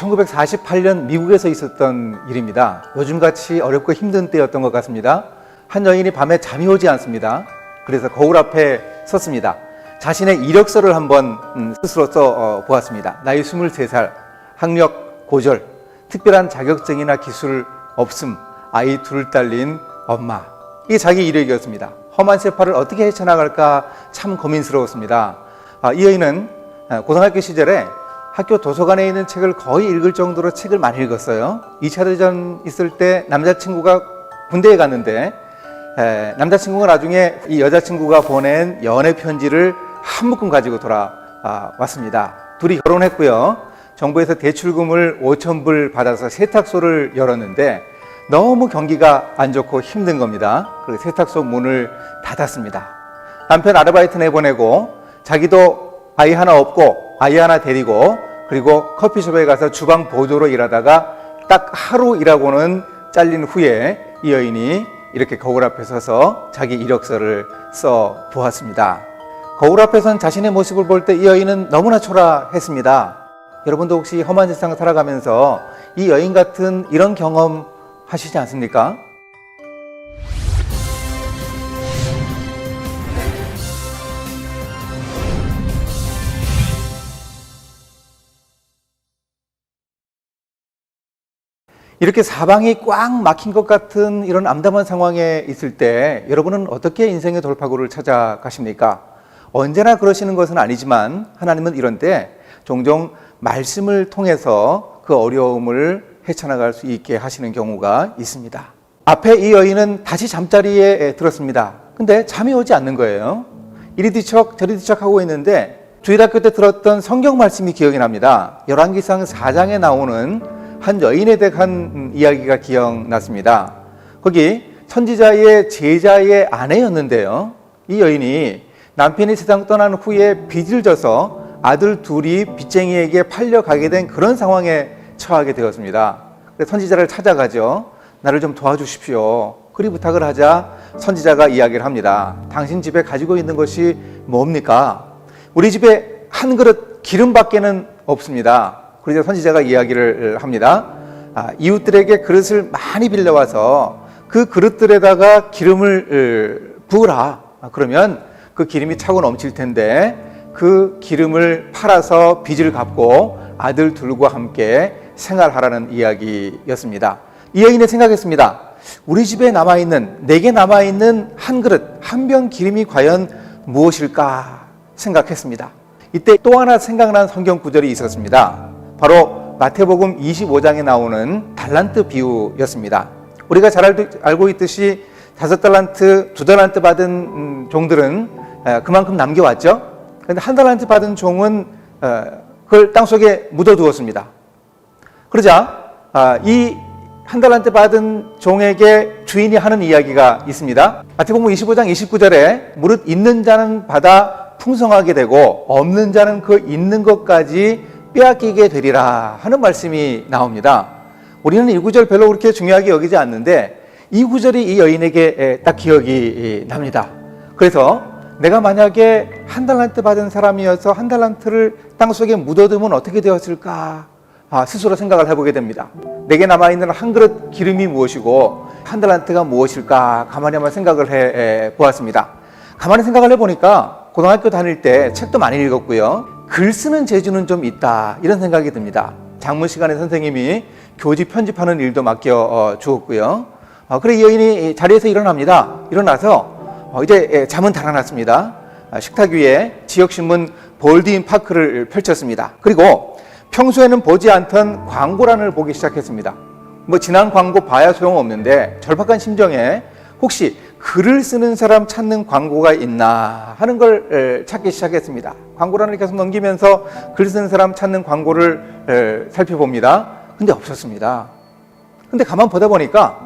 1948년 미국에서 있었던 일입니다. 요즘같이 어렵고 힘든 때였던 것 같습니다. 한 여인이 밤에 잠이 오지 않습니다. 그래서 거울 앞에 섰습니다. 자신의 이력서를 한번 스스로 써 보았습니다. 나이 23살, 학력 고졸, 특별한 자격증이나 기술 없음, 아이 둘 딸린 엄마. 이게 자기 이력이었습니다. 험한 세파를 어떻게 헤쳐나갈까 참 고민스러웠습니다. 이 여인은 고등학교 시절에 학교 도서관에 있는 책을 거의 읽을 정도로 책을 많이 읽었어요. 2차 대전 있을 때 남자친구가 군대에 갔는데 남자친구가 나중에 이 여자친구가 보낸 연애 편지를 한 묶음 가지고 돌아왔습니다. 둘이 결혼했고요. 정부에서 대출금을 5,000불 받아서 세탁소를 열었는데 너무 경기가 안 좋고 힘든 겁니다. 그래서 세탁소 문을 닫았습니다. 남편 아르바이트 내보내고 자기도 아이 하나 없고 아이 하나 데리고 그리고 커피숍에 가서 주방 보조로 일하다가 딱 하루 일하고는 잘린 후에 이 여인이 이렇게 거울 앞에 서서 자기 이력서를 써 보았습니다. 거울 앞에 선 자신의 모습을 볼 때 이 여인은 너무나 초라했습니다. 여러분도 혹시 험한 세상을 살아가면서 이 여인 같은 이런 경험 하시지 않습니까? 이렇게 사방이 꽉 막힌 것 같은 이런 암담한 상황에 있을 때 여러분은 어떻게 인생의 돌파구를 찾아가십니까? 언제나 그러시는 것은 아니지만 하나님은 이런 때 종종 말씀을 통해서 그 어려움을 헤쳐나갈 수 있게 하시는 경우가 있습니다. 앞에 이 여인은 다시 잠자리에 들었습니다. 근데 잠이 오지 않는 거예요. 이리 뒤척 저리 뒤척 하고 있는데 주일학교 때 들었던 성경 말씀이 기억이 납니다. 열왕기상 4장에 나오는 한 여인에 대한 이야기가 기억났습니다. 거기 선지자의 제자의 아내였는데요. 이 여인이 남편이 세상 떠난 후에 빚을 져서 아들 둘이 빚쟁이에게 팔려가게 된 그런 상황에 처하게 되었습니다. 그래서 선지자를 찾아가죠. 나를 좀 도와주십시오. 그리 부탁을 하자 선지자가 이야기를 합니다. 당신 집에 가지고 있는 것이 뭡니까? 우리 집에 한 그릇 기름밖에는 없습니다. 그래서 선지자가 이야기를 합니다. 이웃들에게 그릇을 많이 빌려와서 그 그릇들에다가 기름을 부으라. 그러면 그 기름이 차고 넘칠 텐데 그 기름을 팔아서 빚을 갚고 아들 둘과 함께 생활하라는 이야기였습니다. 이 여인은 생각했습니다. 우리 집에 남아있는, 내게 남아있는 한 그릇, 한 병 기름이 과연 무엇일까 생각했습니다. 이때 또 하나 생각난 성경 구절이 있었습니다. 바로 마태복음 25장에 나오는 달란트 비유였습니다. 우리가 잘 알고 있듯이 5달란트, 2달란트 받은 종들은 그만큼 남겨왔죠. 그런데 1달란트 받은 종은 그걸 땅속에 묻어두었습니다. 그러자 이 1달란트 받은 종에게 주인이 하는 이야기가 있습니다. 마태복음 25장 29절에 무릇 있는 자는 받아 풍성하게 되고 없는 자는 그 있는 것까지 빼앗기게 되리라 하는 말씀이 나옵니다. 우리는 이 구절 별로 그렇게 중요하게 여기지 않는데 이 구절이 이 여인에게 딱 기억이 납니다. 그래서 내가 만약에 1달란트 받은 사람이어서 1달란트를 땅속에 묻어두면 어떻게 되었을까 스스로 생각을 해보게 됩니다. 내게 남아있는 한 그릇 기름이 무엇이고 1달란트가 무엇일까 가만히 한번 생각을 해보았습니다. 가만히 생각을 해보니까 고등학교 다닐 때 책도 많이 읽었고요. 글 쓰는 재주는 좀 있다 이런 생각이 듭니다. 작문 시간에 선생님이 교지 편집하는 일도 맡겨 주었고요. 그래 이 여인이 자리에서 일어납니다. 일어나서 이제 잠은 달아났습니다. 식탁 위에 지역신문 볼드인 파크를 펼쳤습니다. 그리고 평소에는 보지 않던 광고란을 보기 시작했습니다. 지난 광고 봐야 소용없는데 절박한 심정에 혹시 글을 쓰는 사람 찾는 광고가 있나 하는 걸 찾기 시작했습니다. 광고란을 계속 넘기면서 글 쓰는 사람 찾는 광고를 살펴봅니다. 근데 없었습니다. 근데 가만 보다 보니까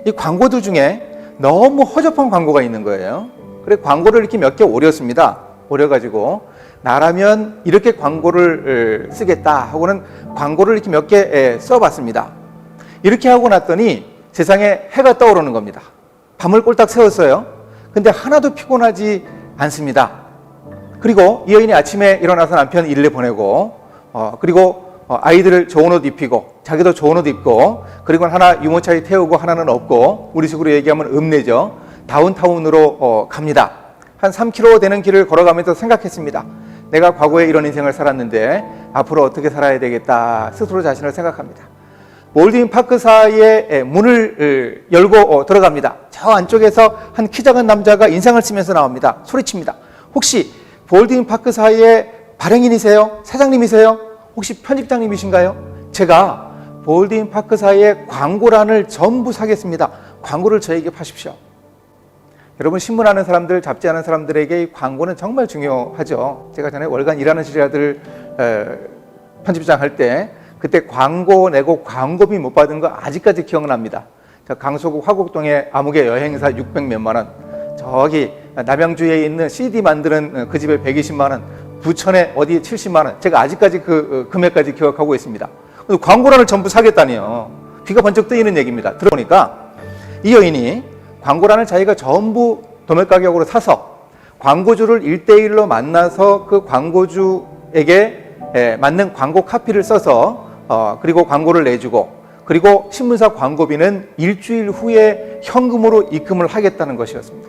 이 광고들 중에 너무 허접한 광고가 있는 거예요. 그래 광고를 이렇게 몇 개 오렸습니다. 오려가지고 나라면 이렇게 광고를 쓰겠다 하고는 광고를 이렇게 몇 개 써봤습니다. 이렇게 하고 났더니 세상에 해가 떠오르는 겁니다. 밤을 꼴딱 새웠어요. 근데 하나도 피곤하지 않습니다. 그리고 이 여인이 아침에 일어나서 남편 일을 보내고 그리고 아이들을 좋은 옷 입히고 자기도 좋은 옷 입고 그리고 하나 유모차에 태우고 하나는 없고 우리식으로 얘기하면 읍내죠. 다운타운으로 갑니다. 한 3km 되는 길을 걸어가면서 생각했습니다. 내가 과거에 이런 인생을 살았는데 앞으로 어떻게 살아야 되겠다 스스로 자신을 생각합니다. 몰드윈 파크사의 문을 열고 들어갑니다. 저 안쪽에서 한 키 작은 남자가 인상을 쓰면서 나옵니다. 소리칩니다. 혹시 몰드윈 파크사의 발행인이세요? 사장님이세요? 혹시 편집장님이신가요? 제가 몰드윈 파크사의 광고란을 전부 사겠습니다. 광고를 저에게 파십시오. 여러분, 신문하는 사람들, 잡지하는 사람들에게 이 광고는 정말 중요하죠. 제가 전에 월간 일하는 시리아들 편집장 할 때 그때 광고 내고 광고비 못 받은 거 아직까지 기억납니다. 강서구 화곡동에 아무개 여행사 600 몇만 원, 저기 남양주에 있는 CD 만드는 그 집에 120만 원, 부천에 어디 70만 원, 제가 아직까지 그 금액까지 기억하고 있습니다. 광고란을 전부 사겠다니요. 귀가 번쩍 뜨이는 얘기입니다. 들어보니까 이 여인이 광고란을 자기가 전부 도매 가격으로 사서 광고주를 1대1로 만나서 그 광고주에게 맞는 광고 카피를 써서 그리고 광고를 내주고 그리고 신문사 광고비는 일주일 후에 현금으로 입금을 하겠다는 것이었습니다.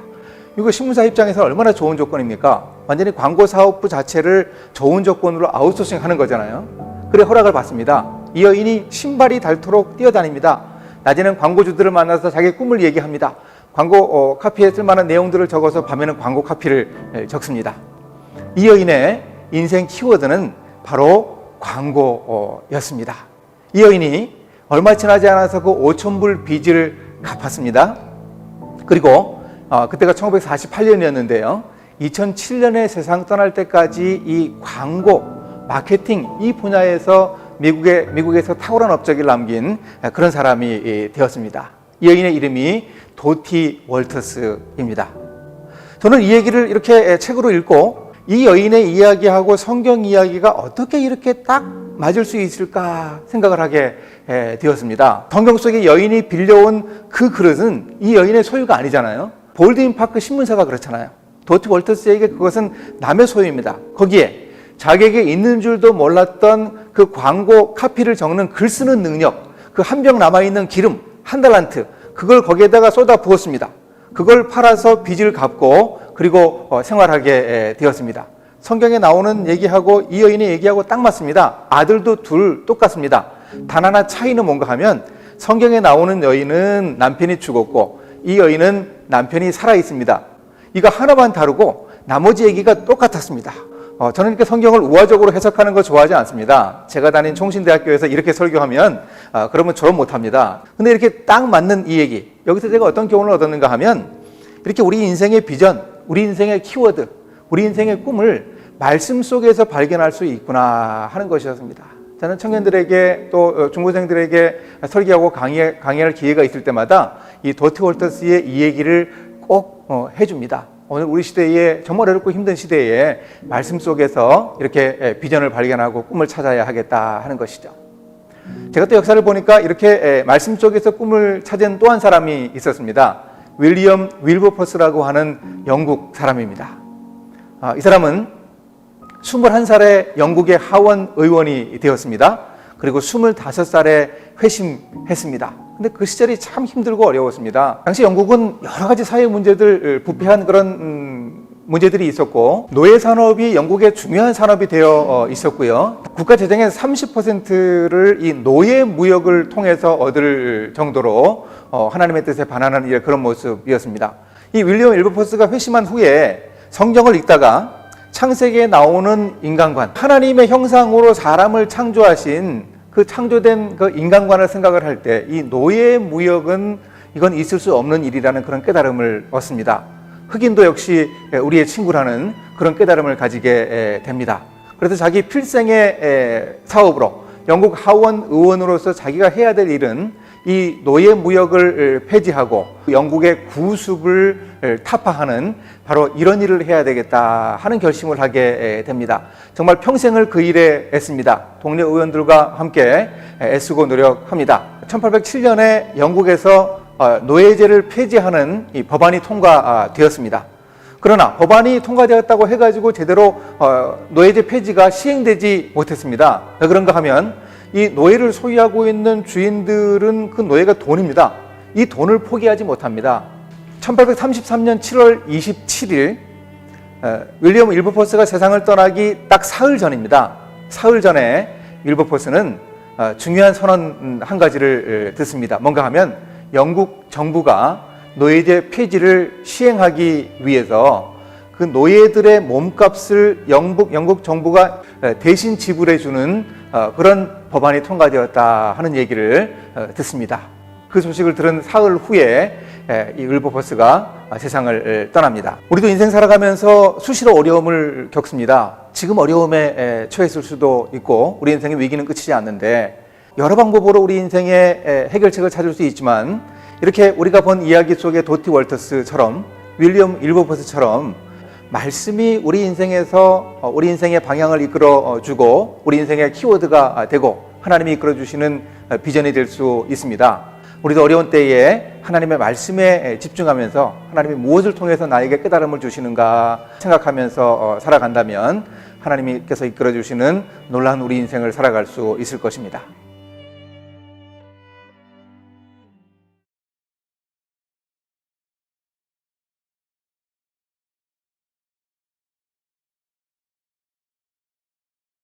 이거 신문사 입장에서 얼마나 좋은 조건입니까? 완전히 광고 사업부 자체를 좋은 조건으로 아웃소싱 하는 거잖아요. 그래 허락을 받습니다. 이 여인이 신발이 닳도록 뛰어다닙니다. 낮에는 광고주들을 만나서 자기 꿈을 얘기합니다. 광고 카피에 쓸만한 내용들을 적어서 밤에는 광고 카피를 적습니다. 이 여인의 인생 키워드는 바로 광고였습니다. 이 여인이 얼마 지나지 않아서 그 5,000불 빚을 갚았습니다. 그리고 그때가 1948년이었는데요. 2007년에 세상 떠날 때까지 이 광고, 마케팅 이 분야에서 미국에서 탁월한 업적을 남긴 그런 사람이 되었습니다. 이 여인의 이름이 도티 월터스입니다. 저는 이 얘기를 이렇게 책으로 읽고 이 여인의 이야기하고 성경 이야기가 어떻게 이렇게 딱 맞을 수 있을까 생각을 하게 되었습니다. 성경 속에 여인이 빌려온 그 그릇은 이 여인의 소유가 아니잖아요. 볼드윈 파크 신문사가 그렇잖아요. 도티 월터스에게 그것은 남의 소유입니다. 거기에 자기에게 있는 줄도 몰랐던 그 광고 카피를 적는 글 쓰는 능력, 그 한 병 남아있는 기름, 한 달란트, 그걸 거기에다가 쏟아 부었습니다. 그걸 팔아서 빚을 갚고 그리고 생활하게 되었습니다. 성경에 나오는 얘기하고 이 여인의 얘기하고 딱 맞습니다. 아들도 둘 똑같습니다. 단 하나 차이는 뭔가 하면 성경에 나오는 여인은 남편이 죽었고 이 여인은 남편이 살아 있습니다. 이거 하나만 다르고 나머지 얘기가 똑같았습니다. 저는 이렇게 성경을 우화적으로 해석하는 거 좋아하지 않습니다. 제가 다닌 총신대학교에서 이렇게 설교하면 그러면 졸업 못합니다. 근데 이렇게 딱 맞는 이 얘기, 여기서 제가 어떤 교훈을 얻었는가 하면 이렇게 우리 인생의 비전, 우리 인생의 키워드, 우리 인생의 꿈을 말씀 속에서 발견할 수 있구나 하는 것이었습니다. 저는 청년들에게 또 중고생들에게 설교하고 강의할 기회가 있을 때마다 이 도티 월터스의 이 얘기를 꼭 해줍니다. 오늘 우리 시대에 정말 어렵고 힘든 시대에 말씀 속에서 이렇게 비전을 발견하고 꿈을 찾아야 하겠다 하는 것이죠. 제가 또 역사를 보니까 이렇게 말씀 속에서 꿈을 찾은 또 한 사람이 있었습니다. 윌리엄 윌버퍼스라고 하는 영국 사람입니다. 이 사람은 21살에 영국의 하원 의원이 되었습니다. 그리고 25살에 회심했습니다. 근데 그 시절이 참 힘들고 어려웠습니다. 당시 영국은 여러 가지 사회 문제들 부패한 그런 문제들이 있었고 노예 산업이 영국의 중요한 산업이 되어 있었고요. 국가 재정의 30%를 이 노예 무역을 통해서 얻을 정도로 하나님의 뜻에 반하는 그런 모습이었습니다. 이 윌리엄 윌버퍼스가 회심한 후에 성경을 읽다가 창세기에 나오는 인간관, 하나님의 형상으로 사람을 창조하신 그 창조된 그 인간관을 생각을 할 때 이 노예 무역은 이건 있을 수 없는 일이라는 그런 깨달음을 얻습니다. 흑인도 역시 우리의 친구라는 그런 깨달음을 가지게 됩니다. 그래서 자기 필생의 사업으로 영국 하원 의원으로서 자기가 해야 될 일은 이 노예 무역을 폐지하고 영국의 구습을 타파하는 바로 이런 일을 해야 되겠다 하는 결심을 하게 됩니다. 정말 평생을 그 일에 애씁니다. 동료 의원들과 함께 애쓰고 노력합니다. 1807년에 영국에서 노예제를 폐지하는 이 법안이 통과되었습니다. 그러나 법안이 통과되었다고 해가지고 제대로 노예제 폐지가 시행되지 못했습니다. 왜 그런가 하면 이 노예를 소유하고 있는 주인들은 그 노예가 돈입니다. 이 돈을 포기하지 못합니다. 1833년 7월 27일 윌리엄 윌버포스가 세상을 떠나기 딱 사흘 전입니다. 사흘 전에 윌버포스는 중요한 선언 한 가지를 듣습니다. 뭔가 하면 영국 정부가 노예제 폐지를 시행하기 위해서 그 노예들의 몸값을 영국 정부가 대신 지불해주는 그런 법안이 통과되었다 하는 얘기를 듣습니다. 그 소식을 들은 사흘 후에 이 윌버포스가 세상을 떠납니다. 우리도 인생 살아가면서 수시로 어려움을 겪습니다. 지금 어려움에 처했을 수도 있고 우리 인생의 위기는 끝이지 않는데 여러 방법으로 우리 인생의 해결책을 찾을 수 있지만 이렇게 우리가 본 이야기 속의 도티 월터스처럼 윌리엄 윌버포스처럼 말씀이 우리 인생에서 우리 인생의 방향을 이끌어주고 우리 인생의 키워드가 되고 하나님이 이끌어주시는 비전이 될 수 있습니다. 우리도 어려운 때에 하나님의 말씀에 집중하면서 하나님이 무엇을 통해서 나에게 깨달음을 주시는가 생각하면서 살아간다면 하나님께서 이끌어주시는 놀라운 우리 인생을 살아갈 수 있을 것입니다.